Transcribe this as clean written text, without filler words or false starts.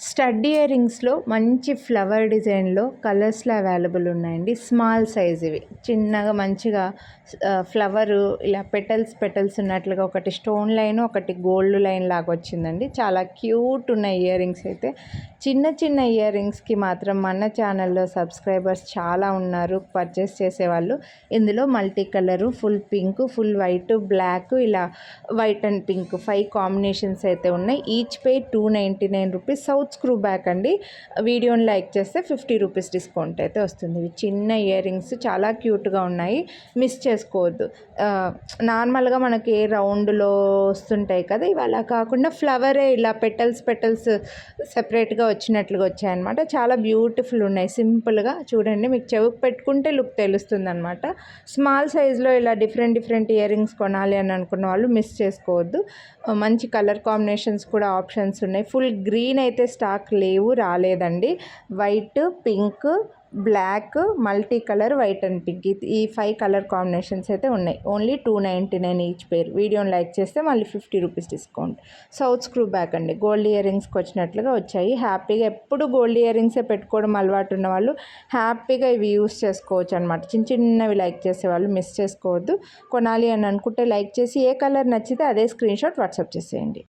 Stud year రింగ్స్లో మంచి flower డిజైన్లో కలర్స్లో అవైలబుల్ ఉన్నాయండి. స్మాల్ సైజ్ ఇవి చిన్నగా మంచిగా ఫ్లవరు ఇలా పెటల్స్ ఉన్నట్లుగా ఒకటి స్టోన్ లైన్ ఒకటి గోల్డ్ లైన్ లాగా వచ్చిందండి. చాలా క్యూట్ ఉన్నాయి ఇయర్ రింగ్స్ అయితే. చిన్న ఇయర్ రింగ్స్కి మాత్రం మన ఛానల్లో సబ్స్క్రైబర్స్ చాలా ఉన్నారు పర్చేస్ చేసేవాళ్ళు. ఇందులో multi colour, full pink, full white, black, ఇలా వైట్ అండ్ పింక్ 5 కాంబినేషన్స్ అయితే ఉన్నాయి. Each pair 299 rupees. South screw back అండి. వీడియోని లైక్ చేస్తే 50 రూపీస్ డిస్కౌంట్ అయితే వస్తుంది. ఇవి చిన్న ఇయర్ రింగ్స్ చాలా క్యూట్గా ఉన్నాయి, మిస్ చేసుకోవద్దు. నార్మల్గా మనకి ఏ రౌండ్లో వస్తుంటాయి కదా, ఇవి అలా కాకుండా ఫ్లవరే ఇలా పెటల్స్ సెపరేట్గా వచ్చినట్లుగా వచ్చాయన్నమాట. చాలా బ్యూటిఫుల్ ఉన్నాయి. సింపుల్గా చూడండి, మీకు చెవుకు పెట్టుకుంటే లుక్ తెలుస్తుంది అనమాట. స్మాల్ సైజులో ఇలా డిఫరెంట్ ఇయర్ రింగ్స్ కొనాలి అని అనుకున్న వాళ్ళు మిస్ చేసుకోవద్దు. మంచి కలర్ కాంబినేషన్స్ కూడా ఆప్షన్స్ ఉన్నాయి. ఫుల్ గ్రీన్ అయితే స్టాక్ లేవు, రాలేదండి. White, pink, black, multi colour, white and pink, ఈ 5 కలర్ కాంబినేషన్స్ అయితే ఉన్నాయి. Only 299 each pair. వీడియోని లైక్ చేస్తే మళ్ళీ 50 rupees discount. South screw back అండి. గోల్డ్ ఇయర్ రింగ్స్కి వచ్చినట్లుగా వచ్చాయి. హ్యాపీగా ఎప్పుడు గోల్డ్ ఇయర్ రింగ్సే పెట్టుకోవడం అలవాటు ఉన్న వాళ్ళు హ్యాపీగా ఇవి యూస్ చేసుకోవచ్చు అనమాట. చిన్నవి లైక్ చేసేవాళ్ళు మిస్ చేసుకోవద్దు. కొనాలి అని అనుకుంటే లైక్ చేసి ఏ కలర్ నచ్చితే అదే స్క్రీన్ షాట్ వాట్సాప్ చేసేయండి.